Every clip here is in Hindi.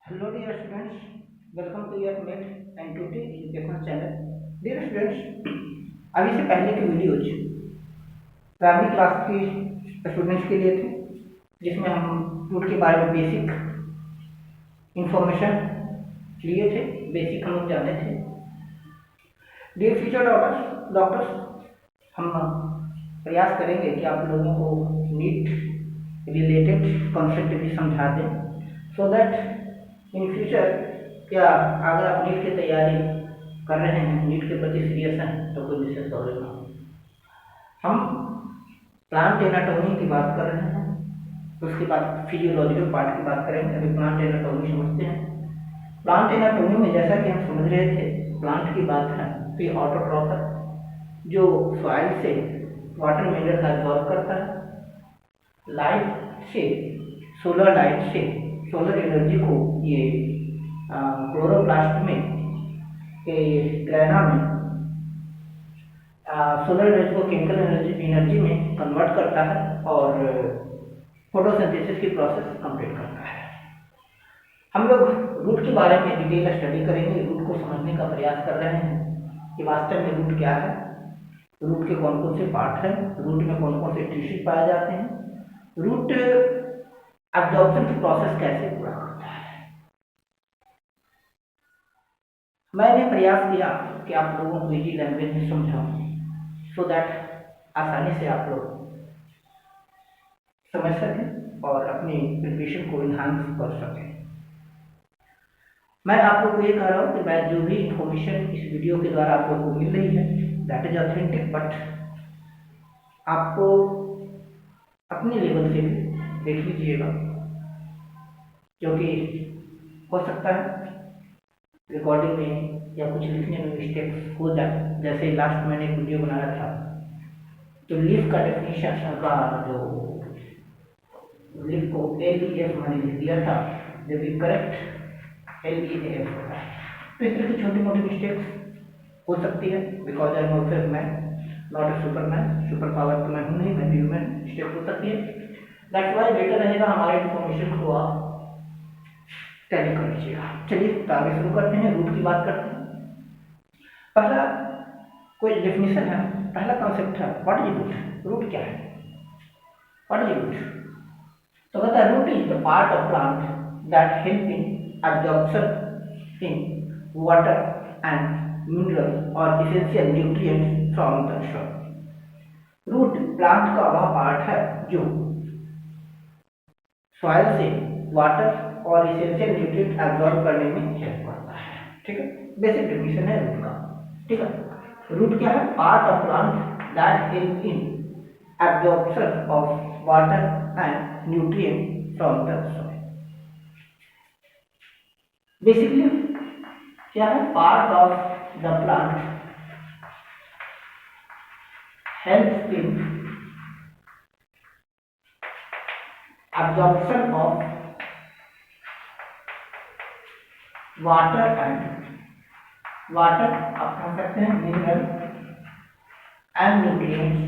Hello dear students, welcome to your Mate and Tuty educational channel. Dear students, अभी से पहले की वीडियोज प्राइमरी क्लास के स्टूडेंट्स के लिए थे, जिसमें हम रूट के बारे में बेसिक इंफॉर्मेशन लिए थे, बेसिक हम लोग जाने थे। डियर फ्यूचर डॉक्टर्स, हम प्रयास करेंगे कि आप लोगों को नीट रिलेटेड कॉन्सेप्ट भी समझा दें, सो दैट इन फ्यूचर क्या अगर आप नीट की तैयारी कर रहे हैं, नीट के प्रति सीरियस हैं, तो कोई विशेष प्रॉब्लम ना हो। हम प्लांट एनाटॉमी की बात कर रहे हैं, उसके बाद फिजियोलॉजिकल पार्ट की बात करेंगे। अभी प्लांट एनाटॉमी समझते हैं। प्लांट एनाटॉमी में जैसा कि हम समझ रहे थे, प्लांट की बात है तो ये ऑटोट्रॉफ है, जो सॉइल से वाटर मिनरल एब्जॉर्ब करता है। लाइट से, सोलर लाइट से, सोलर एनर्जी को ये क्लोरोप्लास्ट में के ग्रैना में सोलर एनर्जी को केमिकल एनर्जी में कन्वर्ट करता है और फोटोसिंथेसिस की प्रोसेस कंप्लीट करता है। हम लोग रूट के बारे में डिटेल स्टडी करेंगे, रूट को समझने का प्रयास कर रहे हैं कि वास्तव में रूट क्या है, रूट के कौन कौन से पार्ट हैं, रूट में कौन कौन से टिश्यूज पाए जाते हैं, रूट एब्जॉर्प्शन की प्रोसेस कैसे पूरा करता है। मैंने प्रयास किया कि आप लोगों को इजी लैंग्वेज में समझाऊं, सो दैट आसानी से आप लोग समझ सकें और अपनी प्रिपरेशन को इन्हांस कर सकें। मैं आप लोग को ये कह रहा हूँ कि मैं जो भी इंफॉर्मेशन इस वीडियो के द्वारा आप लोगों को मिल रही है, दैट इज ऑथेंटिक, बट आपको अपने लेवल से देख लीजिएगा, क्योंकि हो सकता है रिकॉर्डिंग में या कुछ लिखने में मिस्टेक हो जाए। जैसे लास्ट मैंने एक वीडियो बनाया था, तो लीफ का डेफिनेशन का जो लीफ को LEF मैंने लिख दिया था, जबकि करेक्ट LEAF होता है। तो इस तरह की छोटी मोटी मिस्टेक्स हो सकती है, because I am also man, not a Superman. Super power तो मैं हूँ नहीं, मैं भी ह्यूमन, मिस्टेक हो सकती है। दैट्स वाई बेटर रहेगा हमारे इन्फॉर्मेशन को आप टैली कर लीजिएगा। चलिए तो आगे शुरू करते हैं, रूट की बात करते हैं। पहला कोई डेफिनेशन है, पहला कॉन्सेप्ट है व्हाट इज रूट। रूट क्या है, व्हाट इज रूट? तो कहता है root is the part of plant that help in absorption in water and minerals और essential nutrients from the soil. Root plant का वह पार्ट है जो सॉइल से वाटर और इसेंशियल न्यूट्रिएंट एब्जॉर्ब करने में हेल्प करता है। ठीक है, बेसिक डेफिनेशन है रूट का। ठीक है, रूट क्या है? Part of plant that help in absorption of water and nutrient from the soil. Basically क्या है? Part of the plant help in absorption of water and water आप कह सकते हैं mineral and nutrients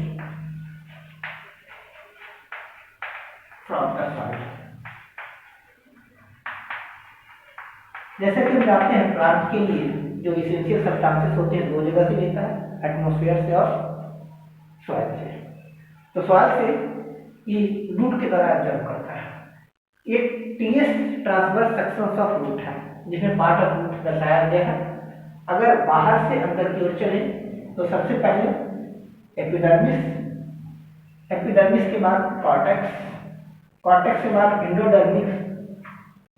from the soil. जैसे कि हम जानते हैं प्लांट के लिए जो इसेंशियल सब्सटेंसेस होते हैं दो जगह से लेता है, एटमॉस्फेयर से और सॉइल से। तो सॉइल से ये रूट के द्वारा एब्जॉर्ब करता है। एक TS transverse sections of root है, जिसमें पार्ट ऑफ रूट दर्शाया गया है। अगर बाहर से अंदर की ओर चले तो सबसे पहले एपिडर्मिस, एपिडर्मिस के बाद कॉर्टेक्स, कॉर्टेक्स के बाद एंडोडर्मिस,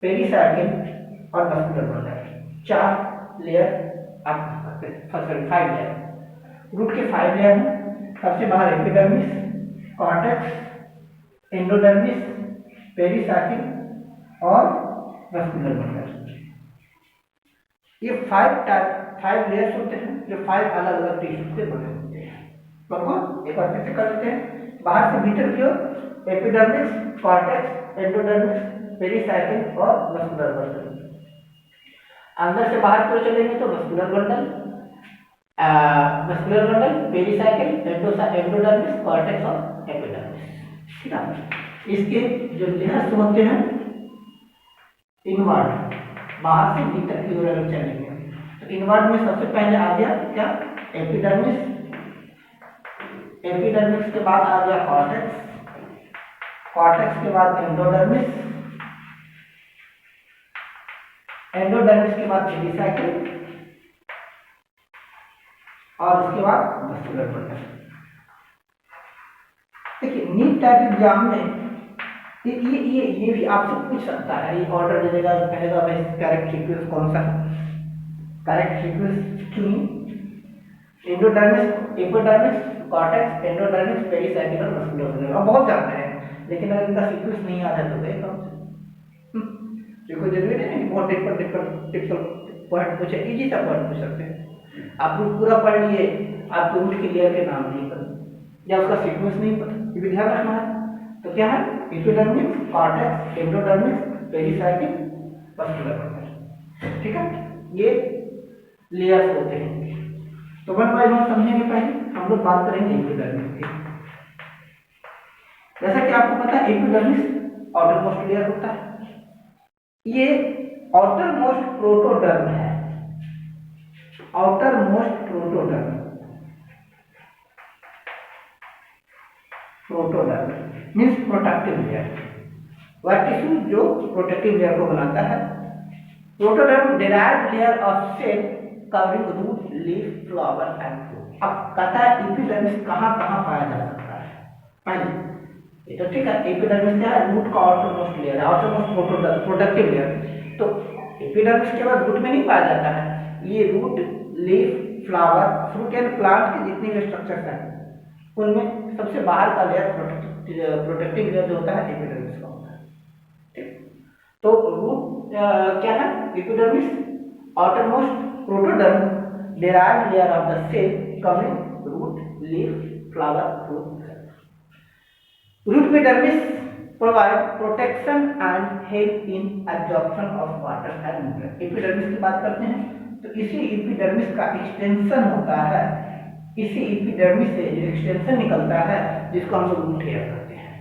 पेरिसाइकिल और मस्कुलर बंडल। 4 लेयर आप 5 लेयर, रूट के 5 लेयर हैं। सबसे बाहर एपिडर्मिस, कॉर्टेक्स, एंडोडर्मिस, पेरिसाइकिल और मस्कुलर बंडल। ये 5 लेयर्स होते हैं, जो 5 अलग अलग टिश्यू से बने होते हैं। तो एक बार फिर कर लेते हैं, बाहर से भीतर की ओर एपिडर्मिस, कॉर्टेक्स, एंडोडर्मिस, पेरिसाइकिल और मस्कुलर बंडल। अंदर से बाहर की ओर चलेंगे तो muscular bundle, pericycle, endodermis, cortex और एपिडर्मिस। ठीक है, इसके जो लेयर्स होते हैं इनवर्ड, बाहर से भीतर की ओर अगर चलेंगे तो इनवर्ट में सबसे पहले आ गया क्या, एपिडर्मिस, एपिडर्मिस के बाद आ गया कॉर्टेक्स, कॉर्टेक्स के बाद एंडोडर्मिस, एंडोडर्मिस के बाद पेरिसाइकिल और उसके बाद मस्कुलर बंडल। देखिए नीट टाइप एग्जाम में ये भी आपसे पूछ सकता है, ये ऑर्डर दे देगा, कहेगा भाई करेक्ट सीक्वेंस कौन सा है, करेक्ट सीक्वेंस चुनिए, endodermis, epidermis, cortex, endodermis, pericycle और मस्कुलर बंडल। अब बहुत जानते हैं लेकिन अगर इनका सीक्वेंस नहीं आता तो गए कम से, कोई जरूरी नहीं बहुत डिफिकल्ट पॉइंट पूछे, इजी सा पॉइंट पूछ सकते हैं। आप पूरा पढ़ लिए, आपको रूट क्लियर के नाम नहीं पता या उसका सीक्वेंस नहीं पता, ये भी ध्यान रखना है। तो क्या है, epidermis, cortex, endodermis, pericycle, muscular bundle, ठीक है, ये लेयर्स होते हैं। तो वन बाय वन समझेंगे। पहले हम लोग बात करेंगे एपिडर्मिस की। जैसा कि आपको पता है एपिडर्मिस आउटर मोस्ट लेयर होता है, ये आउटर मोस्ट प्रोटोडर्म है, outer most protoderm, protoderm means protective layer, वह टिश्यू जो प्रोटेक्टिव लेयर को बनाता है। Protoderm derived layer of cell covering root, leaf, flower and fruit. अब कहता है एपिडर्मिस कहाँ कहाँ पाया जा सकता है। पहले ये तो ठीक है, एपिडर्मिस क्या है, रूट का आउटर मोस्ट लेयर है, आउटर मोस्ट प्रोटेक्टिव लेयर। तो एपिडर्मिस के बाद रूट में नहीं पाया जाता है, ये root, leaf, flower, fruit and plant के जितने भी स्ट्रक्चर्स हैं उनमें सबसे बाहर का लेयर प्रोटेक्टिव लेयर जो होता है एपिडर्मिस का होता है, ठीक। तो रूट क्या है, epidermis outer most protoderm derived layer of the cell covering root, leaf, flower, fruit. Root epidermis provide protection and help in absorption of water and nutrient. Epidermis की बात करते हैं तो इसी एपिडर्मिस का एक्सटेंशन होता है, इसी एपिडर्मिस से जो एक्सटेंशन निकलता है जिसको हम लोग रूट हेयर कहते हैं,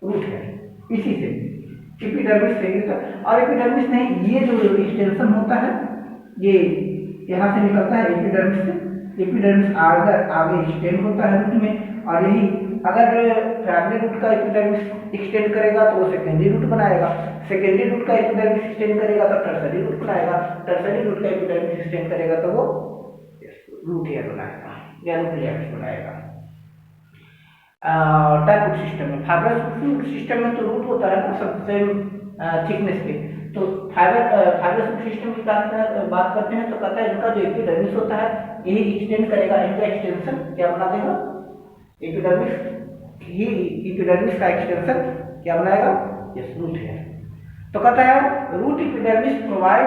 रूट हेयर इसी से एपिडर्मिस से। और एपिडर्मिस नहीं, ये जो एक्सटेंशन होता है ये यहाँ से निकलता है एपिडर्मिस से, एपिडर्मिस आगे एक्सटेंड होता है रूट में, और यही अगर प्राइमरी रूट का एपिडर्मिस एक्सटेंड करेगा तो वो सेकेंडरी रूट बनाएगा, सेकेंडरी रूट का एपिडर्मिस एक्सटेंड करेगा तो टर्सरी रूट बनाएगा, टर्सरी रूट का एपिडर्मिस एक्सटेंड करेगा तो वो रूट हेयर बनाएगा या रूट लेयर्स बनाएगा। टाइप रूट सिस्टम में, फाइब्रस रूट सिस्टम में तो रूट होता है ना सब सेम थिकनेस पे, तो फाइब्रस रूट सिस्टम की बात करते हैं तो कहता है इनका जो एपिडर्मिस होता है यही एक्सटेंड करेगा, इनका एक्सटेंशन क्या बना देगा, एपिडर्मिस ही एपिडर्मिस का एक्सटेंशन क्या बनाएगा, यस रूट हेयर। तो कहता है root epidermis provide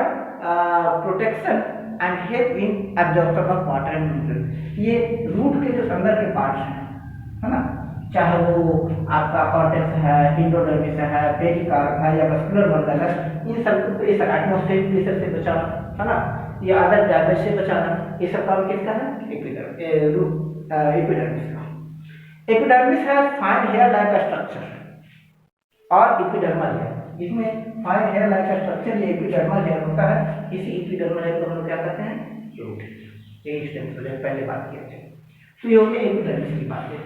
protection and help in absorption of water and nutrient. ये रूट के जो अंदर के पार्ट्स हैं, है ना, चाहे वो आपका कॉर्टेक्स है, एंडोडर्मिस है, पेरिकार्प है या मस्कुलर बंडल है, इन सबको प्रेशर, एटमॉस्फेरिक प्रेशर से बचाना, है ना, या अदर डैमेज से बचाना, ये सब काम किसका है, एपिडर्मिस का। एपिडर्मिस है फाइन हेयर लाइक स्ट्रक्चर और एपिडर्मल हेयर, जिसमें फाइन हेयर लाइक स्ट्रक्चर ये एपिडर्मल हेयर होता है, इसी एपिडर्मल हेयर को हम लोग क्या कहते हैं, रूट। ये एक्सटेंशन है, पहले बात किए थे। तो ये हो गया एपिडर्मिस की बातें।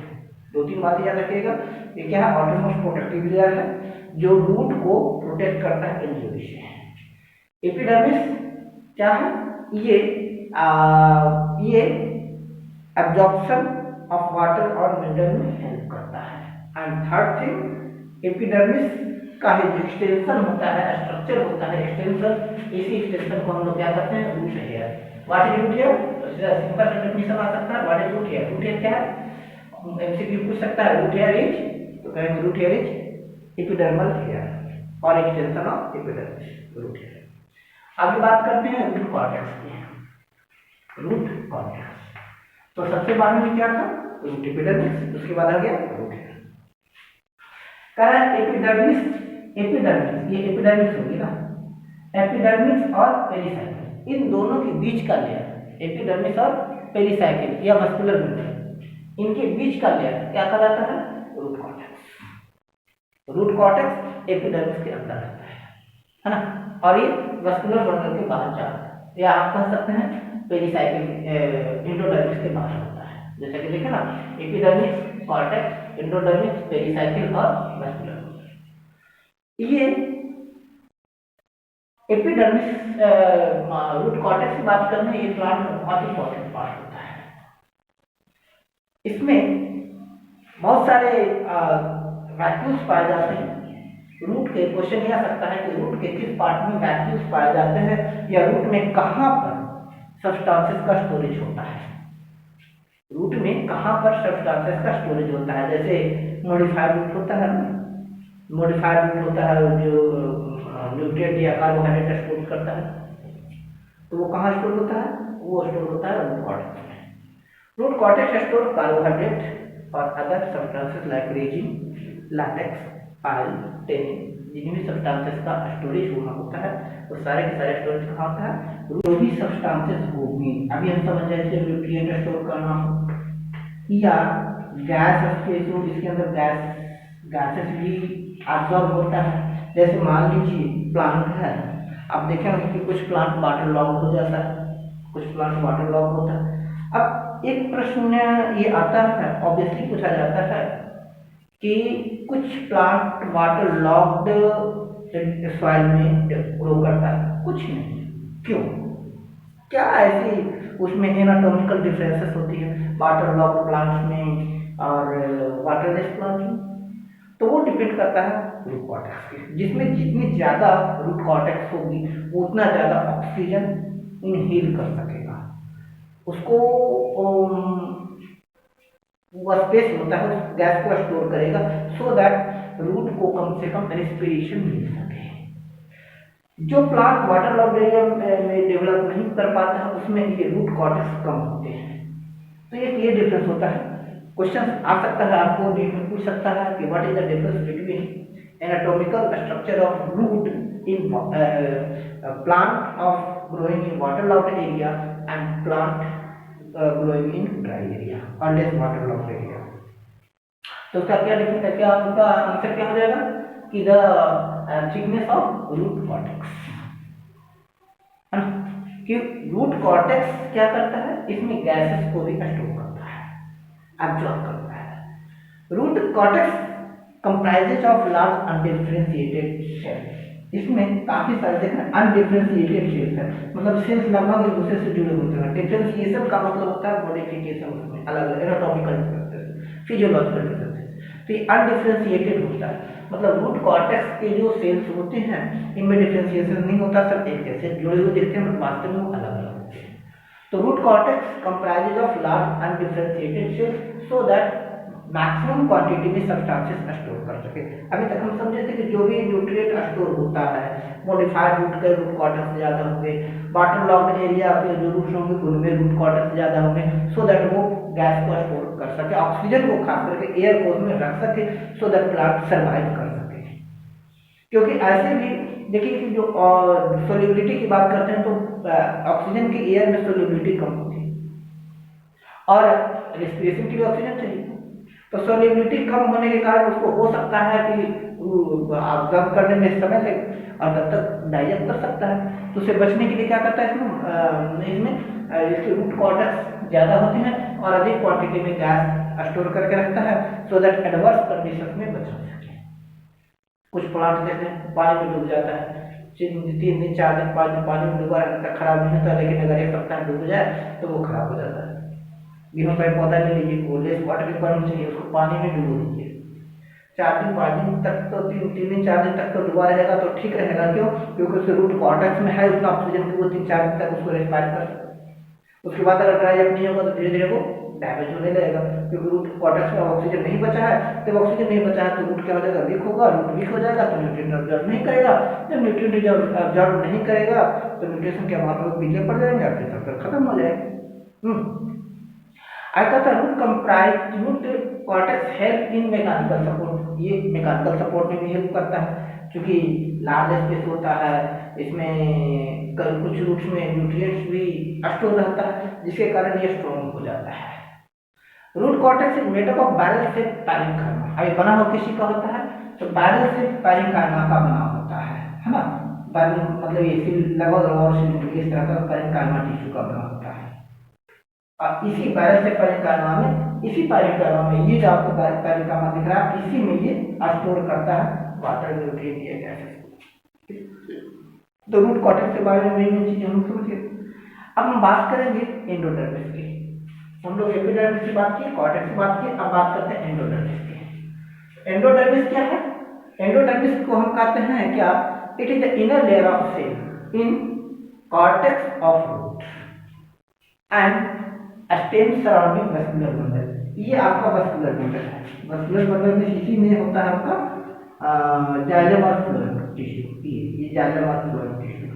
दो तीन बातें याद रखिएगा, ये क्या है, आउटर मोस्ट प्रोटेक्टिव लेयर है जो रूट को प्रोटेक्ट करता है इंजुरी से। एपिडर्मिस क्या है, ये एब्जॉर्प्शन ऑफ वाटर और मिनरल में हेल्प करता है। एंड थर्ड थिंग, एपिडर्मिस का जो एक्सटेंशन होता है, स्ट्रक्चर होता है, एक्सटेंशन, इसी एक्सटेंशन को हम लोग क्या कहते हैं, root hair. What is root hair, तो सिंपल डेफिनेशन आ सकता है, what is root hair. Root hair क्या है, एमसीक्यू पूछ सकता है, रूट हेयर इज, तो कहेंगे root hair is epidermal hair और extension of epidermis, root hair. आगे बात करते हैं रूट कॉर्टेक्स की। रूट कॉर्टेक्स तो सबसे बाद में क्या था, रूट एपिडर्मिस, उसके बाद आ गया रूट हेयर। कह रहा है एपिडर्मिस, एपिडर्मिस ये एपिडर्मिस होगी ना, एपिडर्मिस और पेरिसाइकिल, इन दोनों के बीच का लेयर, एपिडर्मिस और पेरिसाइकिल या मस्कुलर बंडल, इनके बीच का लेयर क्या कहलाता है, root cortex. Root cortex epidermis के अंदर रहता है, है ना, और ये वस्कुलर बंडल के बाहर जा रहा है, या आप कह सकते हैं पेरिसाइकिल एंडोडर्मिस के बाहर होता है। जैसे कि देखें ना, एपिडर्मिस, कॉर्टेक्स, एंडोडर्मिस, पेरिसाइकिल और वस्कुलर। ये एपिडर्मिस रूट कॉर्टेक्स की बात करने, ये प्लांट में बहुत इंपॉर्टेंट पार्ट होता है। इसमें बहुत सारे वैक्यूल्स पाए जाते हैं। रूट के क्वेश्चन ये आ सकता है कि रूट के किस पार्ट में वैक्यूल्स पाए जाते हैं, या रूट में कहाँ पर सब्सटेंसेस का स्टोरेज होता है। रूट में कहाँ पर सब्सटेंसेस का स्टोरेज होता है, जैसे मॉडिफाइड रूट होता है ना, मॉडिफाइड रूट होता है जो न्यूट्रिएंट या कार्बोहाइड्रेट स्टोर करता है, तो वो कहाँ स्टोर होता है, वो स्टोर होता है रूट कॉर्टेक्स में। रूट कॉर्टेक्स स्टोर कार्बोहाइड्रेट और other substances like resin, latex, pile, tannin, जिन भी सब्सटेंसेस का स्टोरेज होना होता है वो सारे के सारे स्टोरेज कहाँ होता है, जो भी सब्सटेंसेस होगी। अभी हम समझ रहे थे न्यूट्रिएंट स्टोर करना या गैस स्पेस हो, इसके अंदर गैसेस भी एब्जॉर्ब होता है। जैसे मान लीजिए प्लांट है, आप देखेंगे कि कुछ प्लांट वाटर लॉक हो जाता है, कुछ प्लांट वाटर लॉक होता है। अब एक प्रश्न ये आता है, ऑब्वियसली पूछा जाता है कि कुछ प्लांट वाटर लॉक्ड सॉइल में ग्रो करता है, कुछ नहीं, क्यों? क्या ऐसी उसमें एनाटॉमिकल डिफरेंसेस होती है वाटर लॉक्ड प्लांट्स में और वाटरलेस प्लांट्स में? तो वो डिपेंड करता है रूट कॉर्टेक्स पे, जिसमें जितनी ज़्यादा रूट कॉर्टेक्स होगी वो उतना ज़्यादा ऑक्सीजन इनहेल कर सकेगा। उसको वो स्पेस होता है उस गैस को स्टोर करेगा, सो दैट रूट को कम से कम रेस्पिरेशन मिल सके। जो प्लांट वाटर लॉक्ड एरिया में डेवलप नहीं कर पाता है उसमें ये रूट कॉर्टेक्स कम होते हैं। तो ये डिफरेंस होता है। क्वेश्चन आ सकता है आपको, नीट में पूछ सकता है कि what is the difference between anatomical structure of root in plant of growing in water logged area and plant growing in dry area और लेस वाटर लॉक्ड एरिया। तो उसका क्या डिफरेंस है, क्या उनका आंसर क्या हो जाएगा कि the thickness of root cortex, है ना, कि रूट कॉर्टेक्स क्या करता है, इसमें गैसेस को भी स्टोर करता है, एब्जॉर्ब करता है। Root cortex comprises of large undifferentiated cells. इसमें काफी सारे देखना अनडिफरेंशिएटेड सेल्स है, मतलब सेल्स लगभग एक दूसरे से जुड़े होते हैं। डिफरेंशिएशन का मतलब होता है मॉडिफिकेशन, उसमें अलग अलग एनाटॉमिकल डिफरेंसेस, फिजियोलॉजिकल डिफरेंसेस। तो ये अनडिफरेंशिएटेड होता है, मतलब रूट कॉर्टेक्स के जो सेल्स होते हैं इनमें डिफरेंशिएशन नहीं होता, सब एक जैसे जुड़े हुए दिखते हैं, बट वास्तव में वो अलग अलग होते हैं। तो root cortex comprises of large undifferentiated cells so that maximum quantity में सब्सटेंसेस स्टोर कर सके। अभी तक हम समझे थे कि जो भी न्यूट्रिएंट स्टोर होता है मॉडिफाइड रूट के रूट कॉर्टेक्स ज़्यादा होंगे, वाटर लॉक्ड एरिया के जो रूट्स होंगे उनमें रूट कॉर्टेक्स ज़्यादा होंगे, सो दैट वो गैस को स्टोर कर सके, ऑक्सीजन को खास करके एयर को उसमें रख सके, सो दैट प्लांट सर्वाइव कर सके। क्योंकि ऐसे भी देखिए कि जो सोल्युबिलिटी की बात करते हैं तो ऑक्सीजन की एयर में सोल्युबिलिटी कम होती है और रेस्पिरेशन के लिए ऑक्सीजन चाहिए। तो सोल्युबिलिटी कम होने के कारण उसको हो सकता है कि ऑब्जर्व करने में समय लगे और तब तक डाइजेस्ट कर सकता है। तो उसे बचने के लिए क्या करता है, इसमें इसके रूट कॉर्टेक्स ज़्यादा होते हैं और अधिक क्वांटिटी में गैस स्टोर करके रखता है, सो दैट एडवर्स कंडीशन में बच सके। कुछ प्लांट देखते हैं पानी में डूब जाता है, 3 दिन 4 दिन 5 दिन पानी में डूबा रहता है, खराब नहीं होता, लेकिन अगर एक सप्ताह डूब जाए तो वो खराब हो जाता है। गेहूँ का पौधा ले लीजिए, वो लेस वाटर रिक्वायरमेंट चाहिए, उसको पानी में डुबो दीजिए 4 दिन 5 दिन तक, तो 3 दिन 4 दिन तक तो डुबा रहेगा तो ठीक रहेगा। क्यों? क्योंकि उसके रूट कॉर्टेक्स में है उतना ऑक्सीजन कि वो 3-4 दिन तक उसको रेस्पायर कर सकता है। उसके बाद अगर ड्राई अप नहीं होगा तो धीरे धीरे वो डैमेज होने लगेगा, क्योंकि रूट कॉर्टेक्स में ऑक्सीजन नहीं बचा है। जब ऑक्सीजन नहीं बचा है तो रूट क्या हो जाएगा, वीक होगा, रूट वीक हो जाएगा तो न्यूट्रिएंट ऑब्जर्व नहीं करेगा। जब न्यूट्रिएंट ऑब्जर्व नहीं करेगा तो न्यूट्रिशन के अभाव में पीछे पड़ जाएंगे, फिर सब खत्म हो जाएगा। आई कहता root comprise root cortex help in mechanical support, ये मैकेनिकल सपोर्ट में भी हेल्प करता है क्योंकि लार्ज स्पेस होता है, इसमें कुछ रूट्स में न्यूट्रिएंट्स भी स्टोर रहता है जिसके कारण ये स्ट्रॉन्ग हो जाता है। Root cortex is made up of barrel से पैरेन्काइमा। अभी बना हो किसी का होता है तो बैरल से पैरेन्काइमा का बना होता है ना। मतलब ये लगभग और इस तरह का पैरेन्काइमा टिश्यू का बना होता है। और इसी वायरस से पैरेन्काइमा में, इसी पैरेन्काइमा में ये जो आपको पैरेन्काइमा दिख रहा है, इसी में ये स्टोर करता है वाटर न्यूट्रिएंट या गैसेस। तो रूट कॉर्टेक्स के बारे में मेन चीजें हम समझिए। अब हम बात करेंगे एंडोडर्मिस की। हम लोग एपिडर्मिस की बात की, कॉर्टेक्स की बात की, अब बात करते हैं एंडोडर्मिस की। एंडोडर्मिस क्या है? एंडोडर्मिस को हम कहते हैं क्या? It is the inner layer of cell in cortex of root and stem surrounding vascular bundle. ये आपका वस्कुलर बंडल है। वस्कुलर बंडल में इसी में होता है आपका जाइलम और फ्लोएम टिश्यू। ये जाइलम और फ्लोएम टिश्यू।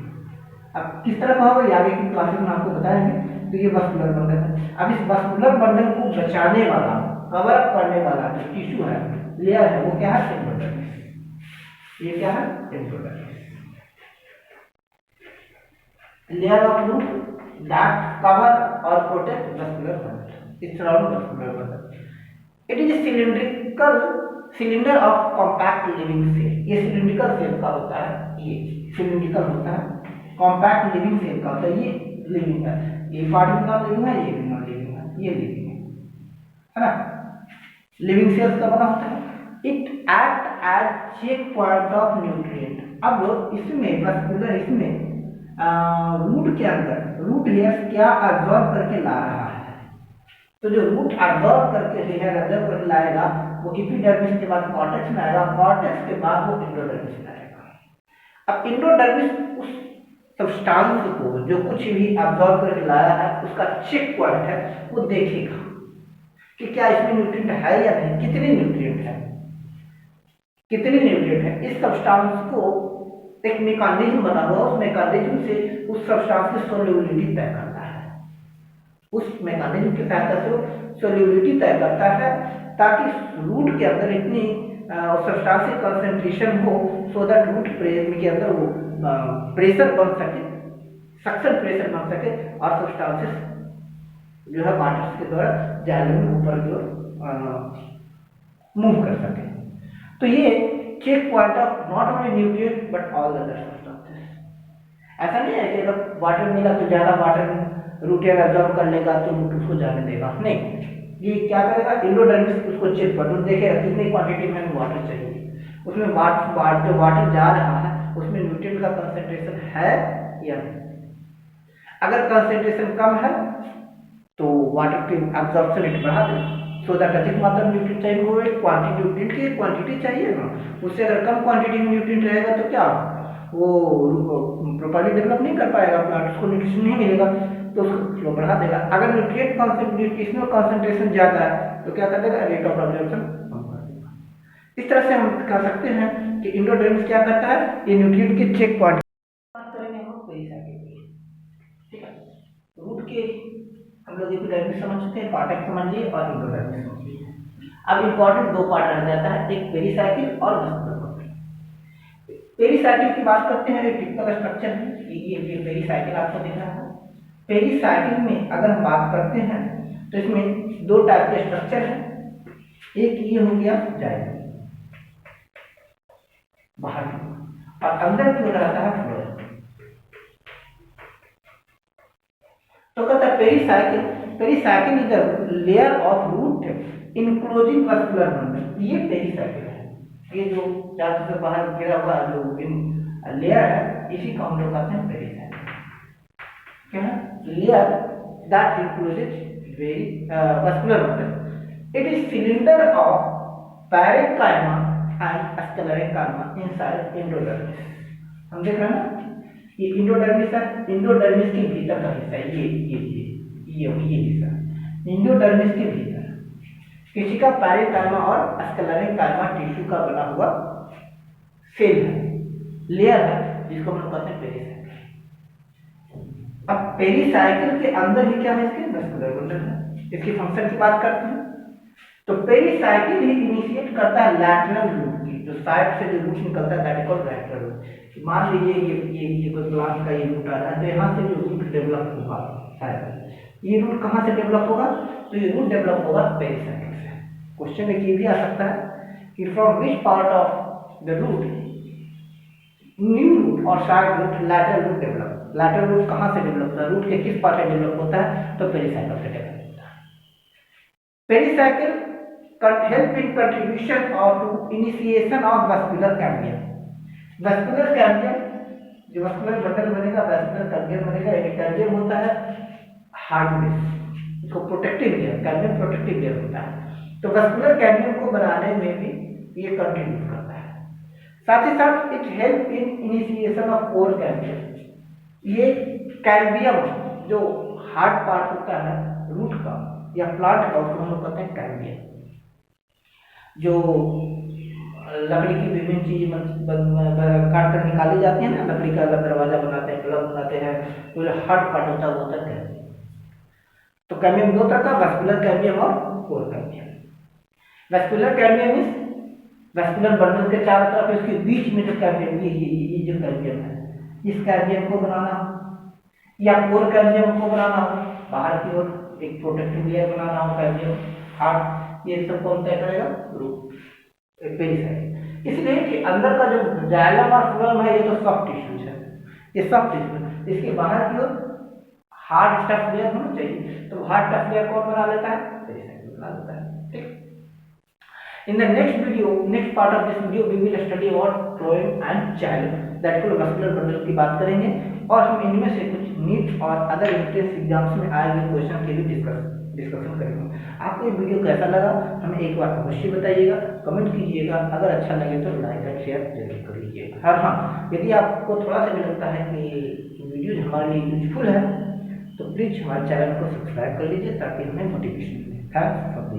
अब किस तरह का होगा ये आगे की क्लासेस में आपको बताएंगे। तो ये वस्कुलर बंडल है। अब इस वस्कुलर बंडल को बचाने वाला, कवर अप करने वाला जो टिश्यू है, लेयर है, वो क्या है? एंडोडर्मिस। ये क्या है? Endodermis. Layer of root that cover or protect vascular bundle. It surrounds vascular bundle. It is a cylinder of compact living cell. ये cylindrical cell का होता है, ये cylindrical होता है, compact living cell का होता है, ये living है, ये part भी नॉन living है, ये भी नॉन living है, ये living है ना? living cells का बना होता है। It act as check point of nutrient. अब इसमें vascular, इसमें रूट के अंदर रूट हेयर क्या एब्जॉर्ब करके ला रहा है, तो जो रूट एब्जॉर्ब करके हेयर एब्जॉर्ब करके लाएगा वो एपिडर्मिस के बाद कॉर्टेक्स में आएगा, कॉर्टेक्स के बाद वो एंडोडर्मिस में आएगा। अब एंडोडर्मिस उस सब्सटेंस को जो कुछ भी एब्जॉर्ब करके लाया है उसका चेक पॉइंट है, वो देखेगा कि क्या इसमें न्यूट्रिएंट है या नहीं, कितने न्यूट्रिएंट है, कितने न्यूट्रिएंट है। इस सब्सटेंस को एक मैकेनिज्म बना हुआ, उस मैकेनिज्म से उस सब्सटेंस की सोल्युबिलिटी तय करता है। उस मैकेनिज्म की सहायता से वो सोल्युबिलिटी तय करता है ताकि रूट के अंदर इतनी सब्सटेंस की कंसंट्रेशन हो सो दैट रूट के अंदर वो प्रेशर बन सके, सक्शन प्रेशर बन सके और सब्सटेंसेस जो है वाटर के द्वारा जाइलम में ऊपर की ओर मूव कर सके। तो ये check point of not only nutrient but all other substances. ऐसा नहीं है कि अगर वाटर मिला तो ज्यादा वाटर रूट एयर एब्जॉर्ब कर लेगा तो रूट उसको जाने देगा, नहीं। ये क्या करेगा? एंडोडर्मिस उसको चेक कर देखेगा कितनी क्वांटिटी में वाटर चाहिए, उसमें जो वाटर जा रहा है उसमें न्यूट्रिएंट का कंसंट्रेशन है या नहीं। अगर कंसंट्रेशन कम है तो वाटर की एब्जॉर्प्शन रेट बढ़ा देगा सो दैट अधिक मात्रा में न्यूट्रिएंट चाहिए, वो एक न्यूट्रिएंट की क्वांटिटी चाहिए ना, उससे अगर कम क्वांटिटी में न्यूट्रिएंट रहेगा तो क्या वो प्रॉपर्ली डेवलप नहीं कर पाएगा, प्लांट उसको न्यूट्रिशन नहीं मिलेगा तो उसको फ्लो बढ़ा देगा। अगर न्यूट्रिशनल कंसंट्रेशन ज़्यादा है तो क्या कर देगा? रेट ऑफ एब्जॉर्प्शन कम कर देगा। इस तरह से हम कह सकते हैं कि एंडोडर्मिस क्या करता है? ये न्यूट्रिएंट के चेक पॉइंट। बात करेंगे हम लोग पेरिसाइकिल की, ठीक है। रूट के हम लोग एपिडर्मिस समझ चुके हैं, कॉर्टेक्स समझ लिए और एंडोडर्मिस समझ लिए। अब इंपॉर्टेंट दो पार्ट रह जाता है, एक पेरिसाइकिल और वस्कुलर बंडल। पेरिसाइकिल की बात करते हैं, एक टिपिकल स्ट्रक्चर है, ये पेरिसाइकिल आपको दिख रहा है। पेरिसाइकिल में अगर हम बात करते हैं तो इसमें दो टाइप के स्ट्रक्चर है, एक ये हो गया जाइलम बाहर और अंदर क्यों रहता है फ्लोएम। तो कहता है pericycle is the layer of root enclosing vascular bundle. ये पेरिसाइकिल है, ये जो चारों से बाहर घिरा हुआ जो लेयर है इसी को हम लोग कहते हैं पेरिसाइकिल। क्या है? Layer that encloses vascular bundle. It is cylinder of parenchyma and sclerenchyma inside endodermis. हम देख रहे हैं ना, ये एंडोडर्मिस है, एंडोडर्मिस के भीतर का हिस्सा है, ये हिस्सा एंडोडर्मिस के भीतर किसी का पैरेन्काइमा और स्क्लेरेन्काइमा टिश्यू का बना हुआ सेल है, लेयर है, जिसको हम लोग कहते हैं पेरिसाइकिल। अब पेरिसाइकिल के अंदर ही क्या है? इसके वस्कुलर बंडल है। इसकी फंक्शन की बात करते हैं तो पेरिसाइकिल ही इनिशिएट करता है लैटरल रूट की, जो साइड से जो रूट निकलता है that is called lateral root. मान लीजिए ये कोई प्लांट का ये रूट आ रहा है तो यहाँ से जो रूट डेवलप होगा, शायद ये रूट कहाँ से डेवलप होगा? तो ये रूट डेवलप होगा पेरिसाइकिल से। क्वेश्चन एक ये भी आ सकता है कि from which part of the root new root और side root, lateral root develop. Lateral root कहाँ से डेवलप होता है, रूट के किस पार्ट से डेवलप होता है, तो पेरिसाइकिल से डेवलप होता है। पेरिसाइकिल हेल्प इन कंट्रीब्यूशन और to initiation of vascular cambium. Vascular cambium, जो वस्कुलर बंडल बनेगा, वस्कुलर कैम्बियम बनेगा। एक कैम्बियम होता है हार्ड बेस, इसको protective layer, cambium protective layer होता है। तो वस्कुलर कैम्बियम को बनाने में भी ये कंट्रीब्यूट करता है। साथ ही साथ it help in initiation of core cambium. ये कैम्बियम जो हार्ड पार्ट होता है रूट का या प्लांट का, उसको हम लोग कहते हैं कैम्बियम। जो लकड़ी की विभिन्न चीज काट कर निकाली जाती है ना, लकड़ी का अगर दरवाजा बनाते हैं, पलंग बनाते हैं, तो जो हार्ड पार्ट होता है वो होता है कैम्बियम। तो कैम्बियम दो तरह का, वस्कुलर कैम्बियम और core cambium. Vascular cambium is vascular bundle के चारों तरफ इसके बीच में जो कैम्बियम, ये जो कैम्बियम है, इस कैम्बियम को बनाना या कोर कैम्बियम को बनाना हो, बाहर की ओर एक प्रोटेक्टिव लेयर बनाना हो कैम्बियम हार्ड, ये सब कौन तय करेगा, रूट, पेरिसाइकिल। इसलिए कि अंदर का जो जाइलम और फ्लोएम है ये तो सॉफ्ट टिश्यूज है, ये सॉफ्ट टिश्यू, इसके बाहर की ओर हार्ड स्टफ लेयर होना चाहिए। तो हार्ड स्टफ लेयर कौन बना लेता है, पेरिसाइकिल बना लेता है। ठीक, in the next part of this video we will study about phloem and xylem, that को वस्कुलर बंडल की बात करेंगे और हम इनमें से कुछ नीट और अदर एंट्रेंस एग्जाम्स में आए हुए क्वेश्चन के भी डिस्कशन करेंगे। आपको ये वीडियो कैसा लगा हमें एक बार अवश्य बताइएगा, कमेंट कीजिएगा। अगर अच्छा लगे तो लाइक एंड शेयर जरूर कर लीजिएगा। और हाँ, यदि आपको थोड़ा सा भी लगता है कि वीडियो हमारे लिए यूजफुल है तो प्लीज़ हमारे चैनल को सब्सक्राइब कर लीजिए ताकि हमें मोटिवेशन मिले। Thanks for the